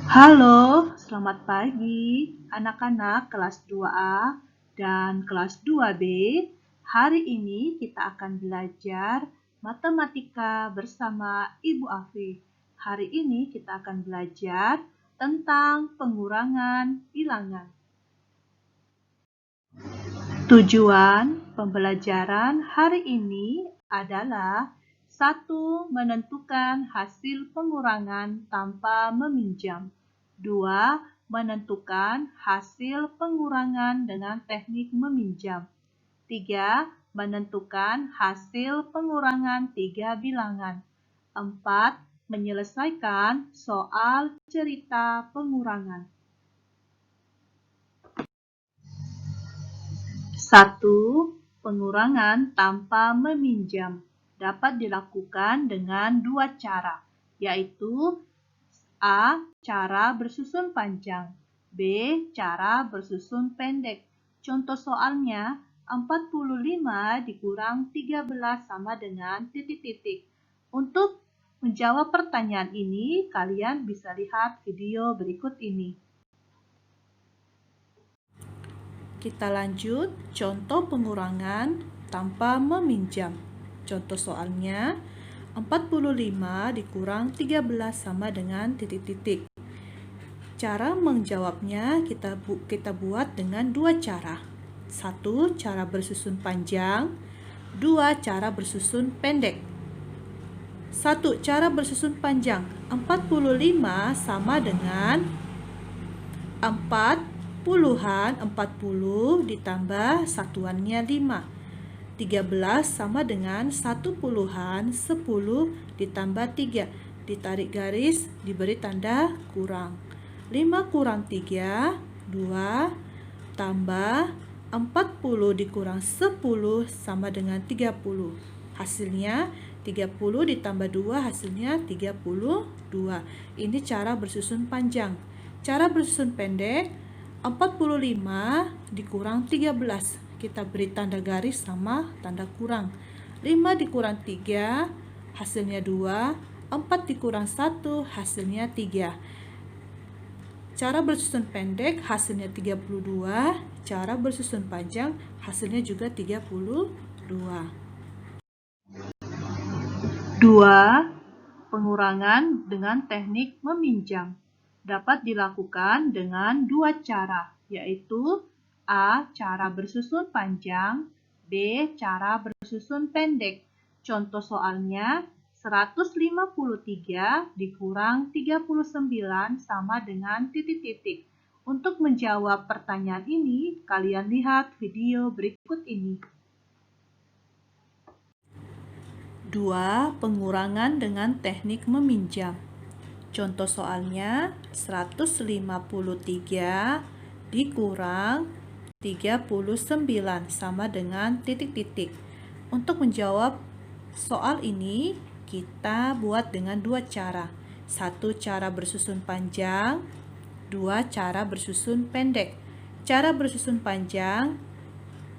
Halo, selamat pagi anak-anak kelas 2A dan kelas 2B. Hari ini kita akan belajar matematika bersama Ibu Afi. Hari ini kita akan belajar tentang pengurangan bilangan. Tujuan pembelajaran hari ini adalah 1. Menentukan hasil pengurangan tanpa meminjam. 2. Menentukan hasil pengurangan dengan teknik meminjam. 3. Menentukan hasil pengurangan 3 bilangan. 4. Menyelesaikan soal cerita pengurangan. 1. Pengurangan tanpa meminjam dapat dilakukan dengan 2 cara, yaitu A. Cara bersusun panjang, B. Cara bersusun pendek. Contoh soalnya, 45 dikurang 13 sama dengan titik-titik. Untuk menjawab pertanyaan ini, kalian bisa lihat video berikut ini. Kita lanjut, contoh pengurangan tanpa meminjam. Contoh soalnya, 45 dikurang 13 sama dengan titik-titik. Cara menjawabnya kita buat dengan 2 cara. 1. Cara bersusun panjang. 2. Cara bersusun pendek. 1. Cara bersusun panjang. 45 sama dengan 4 puluhan 40 ditambah satuannya 5. 13 sama dengan 1 puluhan 10 ditambah 3. Ditarik garis, diberi tanda kurang. 5 kurang 3, 2 tambah 40 dikurang 10 sama dengan 30. Hasilnya 30 ditambah 2 hasilnya 32. Ini cara bersusun panjang. Cara bersusun pendek, 45 dikurang 13. Kita beri tanda garis sama tanda kurang. 5 dikurang 3 hasilnya 2. 4 dikurang 1 hasilnya 3. Cara bersusun pendek hasilnya 32. Cara bersusun panjang hasilnya juga 32. 2. Pengurangan dengan teknik meminjam dapat dilakukan dengan 2 cara, yaitu A. Cara bersusun panjang, B. Cara bersusun pendek. Contoh soalnya, 153 dikurang 39 sama dengan titik-titik. Untuk menjawab pertanyaan ini, kalian lihat video berikut ini. 2. Pengurangan dengan teknik meminjam. Contoh soalnya, 153 dikurang 39 sama dengan titik-titik. Untuk menjawab soal ini, kita buat dengan 2 cara. 1. Cara bersusun panjang, 2. Cara bersusun pendek. Cara bersusun panjang,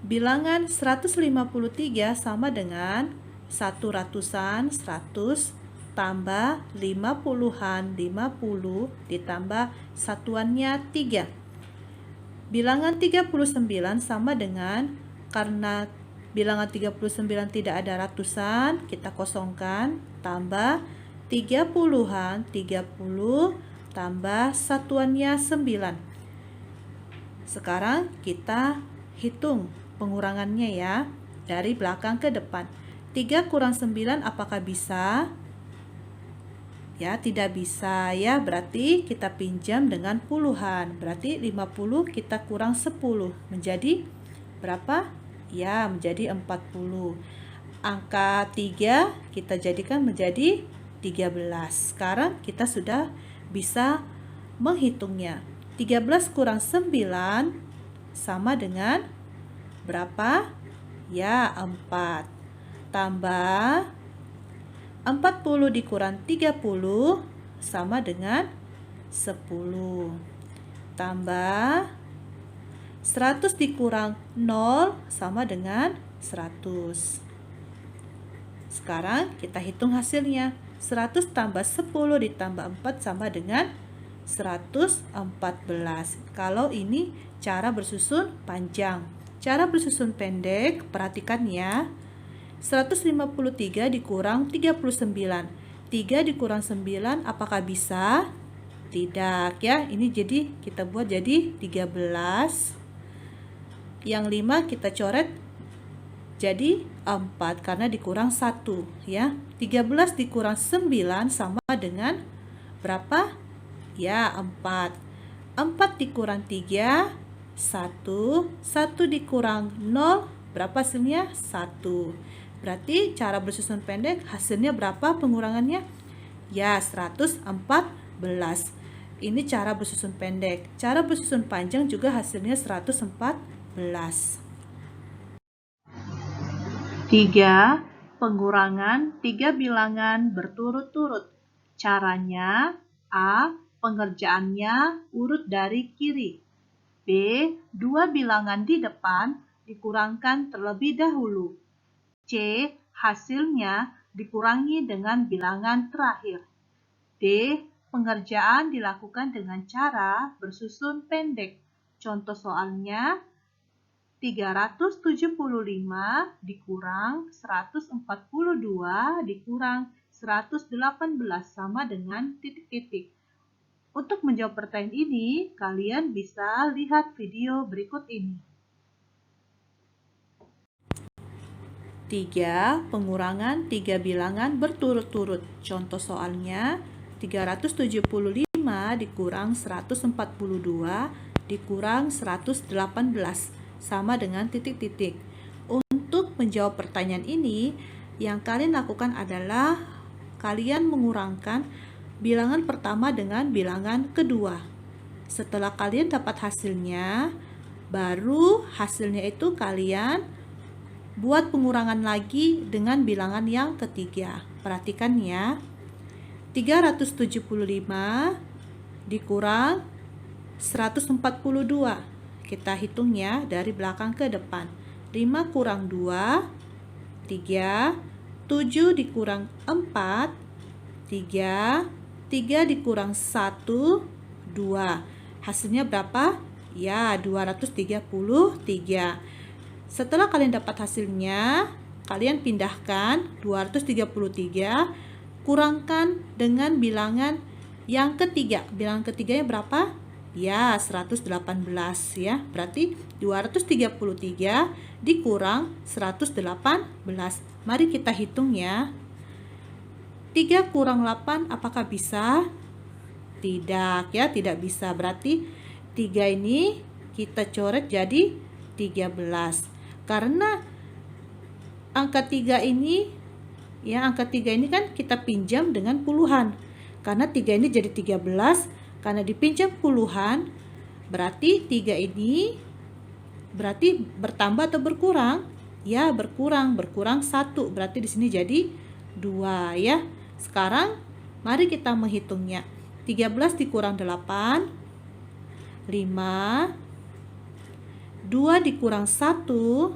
bilangan 153 sama dengan 1 ratusan 100 tambah 5 puluhan 50 ditambah satuannya 3. Bilangan 39 sama dengan, karena bilangan 39 tidak ada ratusan, kita kosongkan, tambah 30 puluhan 30 tambah satuannya 9. Sekarang kita hitung pengurangannya ya, dari belakang ke depan. 3 kurang 9 apakah bisa? Ya, tidak bisa ya, berarti kita pinjam dengan puluhan. Berarti 50 kita kurang 10 menjadi berapa? Ya, menjadi 40. Angka 3 kita jadikan menjadi 13. Sekarang kita sudah bisa menghitungnya. 13 kurang 9 sama dengan berapa? Ya, 4. Tambah 40 dikurang 30 sama dengan 10. Tambah 100 dikurang 0 sama dengan 100. Sekarang kita hitung hasilnya. 100 tambah 10 ditambah 4 sama dengan 114. Kalau ini cara bersusun panjang. Cara bersusun pendek, perhatikan ya. 153 dikurang 39. 3 dikurang 9 apakah bisa? Tidak ya. Ini jadi kita buat jadi 13. Yang 5 kita coret jadi 4 karena dikurang 1 ya. 13 dikurang 9 sama dengan berapa? Ya, 4. 4 dikurang 3, 1. 1 dikurang 0, berapa hasilnya? 1. Berarti cara bersusun pendek hasilnya berapa pengurangannya? Ya, 114. Ini cara bersusun pendek. Cara bersusun panjang juga hasilnya 114. 3. Pengurangan 3 bilangan berturut-turut. Caranya: A. Pengerjaannya urut dari kiri. B. 2 bilangan di depan dikurangkan terlebih dahulu. C. Hasilnya dikurangi dengan bilangan terakhir. D. Pengerjaan dilakukan dengan cara bersusun pendek. Contoh soalnya: 375 dikurang 142 dikurang 118 sama dengan titik-titik. Untuk menjawab pertanyaan ini, kalian bisa lihat video berikut ini. 3. Pengurangan 3 bilangan berturut-turut. Contoh soalnya 375 dikurang 142 dikurang 118 sama dengan titik-titik. Untuk menjawab pertanyaan ini, yang kalian lakukan adalah kalian mengurangkan bilangan pertama dengan bilangan kedua. Setelah kalian dapat hasilnya, baru hasilnya itu kalian buat pengurangan lagi dengan bilangan yang ketiga. Perhatikan ya. 375 dikurang 142. Kita hitung ya dari belakang ke depan. 5 kurang 2, 3. 7 dikurang 4, 3. 3 dikurang 1, 2. Hasilnya berapa? Ya, 233. Setelah kalian dapat hasilnya, kalian pindahkan 233, kurangkan dengan bilangan yang ketiga. Bilangan ketiganya berapa? Ya, 118 ya. Berarti 233 dikurang 118. Mari kita hitung ya. 3 kurang 8 apakah bisa? Tidak ya, tidak bisa. Berarti 3 ini kita coret jadi 13. Karena angka 3 ini ya, angka 3 ini kan kita pinjam dengan puluhan. Karena 3 ini jadi 13, karena dipinjam puluhan, berarti 3 ini berarti bertambah atau berkurang? Ya, berkurang 1. Berarti di sini jadi 2 ya. Sekarang mari kita menghitungnya. 13 dikurang 8, 5. 2 dikurang 1,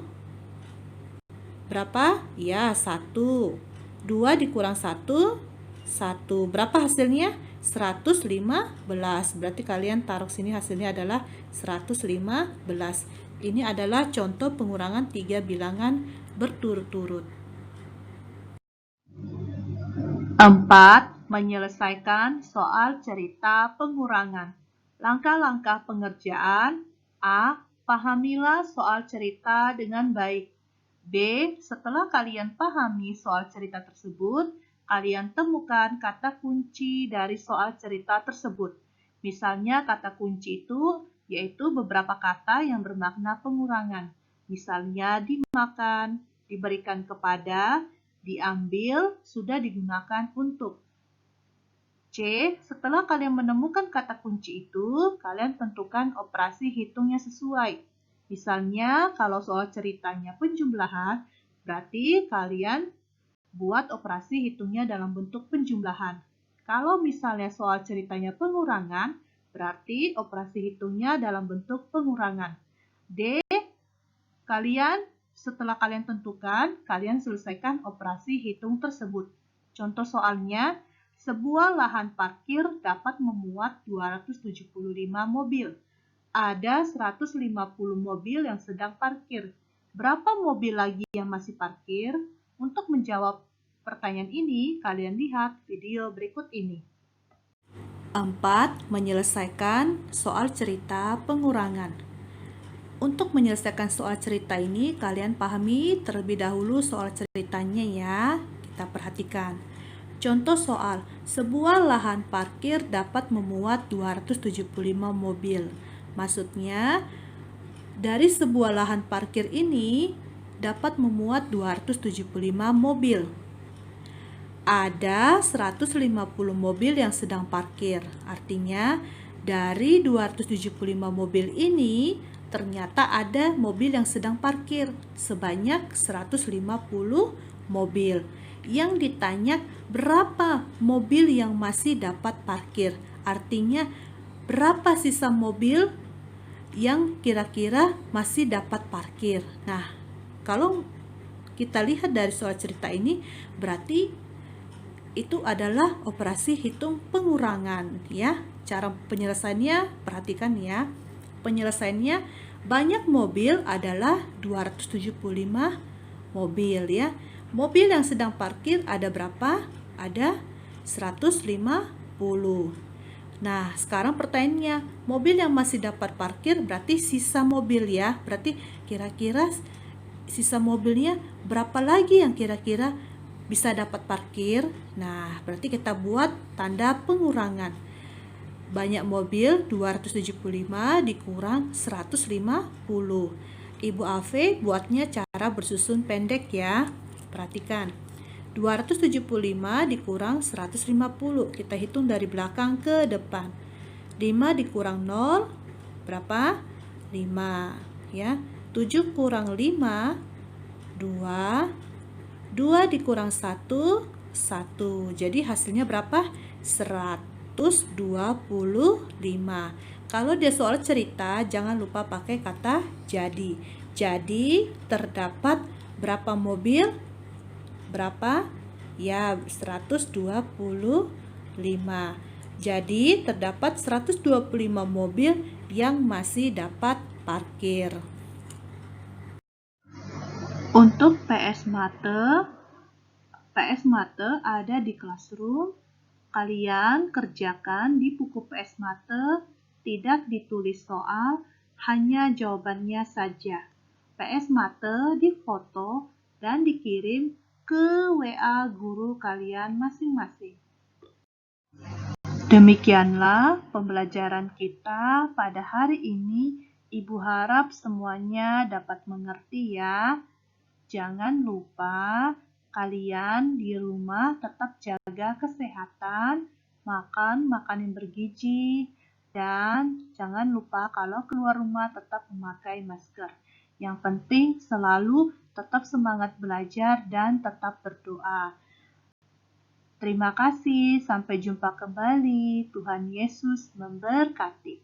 berapa? Ya, 1. 2 dikurang 1, 1. Berapa hasilnya? 115. Berarti kalian taruh sini hasilnya adalah 115. Ini adalah contoh pengurangan 3 bilangan berturut-turut. 4. Menyelesaikan soal cerita pengurangan. Langkah-langkah pengerjaan: A. Pahamilah soal cerita dengan baik. B. Setelah kalian pahami soal cerita tersebut, kalian temukan kata kunci dari soal cerita tersebut. Misalnya kata kunci itu yaitu beberapa kata yang bermakna pengurangan. Misalnya dimakan, diberikan kepada, diambil, sudah digunakan untuk. C. Setelah kalian menemukan kata kunci itu, kalian tentukan operasi hitungnya sesuai. Misalnya, kalau soal ceritanya penjumlahan, berarti kalian buat operasi hitungnya dalam bentuk penjumlahan. Kalau misalnya soal ceritanya pengurangan, berarti operasi hitungnya dalam bentuk pengurangan. D. Setelah kalian tentukan, kalian selesaikan operasi hitung tersebut. Contoh soalnya, Sebuah lahan parkir dapat memuat 275 mobil. Ada 150 mobil yang sedang parkir. Berapa mobil lagi yang masih parkir? Untuk menjawab pertanyaan ini, kalian lihat video berikut ini. 4. Menyelesaikan soal cerita pengurangan. Untuk menyelesaikan soal cerita ini, kalian pahami terlebih dahulu soal ceritanya ya. Kita perhatikan. Contoh soal, sebuah lahan parkir dapat memuat 275 mobil. Maksudnya, dari sebuah lahan parkir ini dapat memuat 275 mobil. Ada 150 mobil yang sedang parkir. Artinya, dari 275 mobil ini ternyata ada mobil yang sedang parkir sebanyak 150 mobil. Yang ditanya berapa mobil yang masih dapat parkir. Artinya, berapa sisa mobil yang kira-kira masih dapat parkir. Nah, kalau kita lihat dari soal cerita ini, berarti itu adalah operasi hitung pengurangan ya. Cara penyelesaiannya, perhatikan ya. Penyelesaiannya, banyak mobil adalah 275 mobil ya. Mobil yang sedang parkir ada berapa? Ada 150. Nah, sekarang pertanyaannya, mobil yang masih dapat parkir berarti sisa mobil ya. Berarti kira-kira sisa mobilnya berapa lagi yang kira-kira bisa dapat parkir? Nah, berarti kita buat tanda pengurangan. Banyak mobil 275 dikurang 150. Ibu Ave buatnya cara bersusun pendek ya. Perhatikan. 275 dikurang 150. Kita hitung dari belakang ke depan. 5 dikurang 0 berapa? 5 ya. 7 kurang 5 2. 2 dikurang 1 1. Jadi hasilnya berapa? 125. Kalau dia soal cerita, jangan lupa pakai kata jadi. Jadi terdapat berapa mobil? Berapa? Ya, 125. Jadi terdapat 125 mobil yang masih dapat parkir. Untuk PS Mate ada di Classroom. Kalian kerjakan di buku PS Mate, tidak ditulis soal, hanya jawabannya saja. PS Mate difoto dan dikirim ke WA guru kalian masing-masing. Demikianlah pembelajaran kita pada hari ini. Ibu harap semuanya dapat mengerti ya. Jangan lupa kalian di rumah tetap jaga kesehatan, makan yang bergizi, dan jangan lupa kalau keluar rumah tetap memakai masker. Yang penting selalu tetap semangat belajar dan tetap berdoa. Terima kasih, sampai jumpa kembali. Tuhan Yesus memberkati.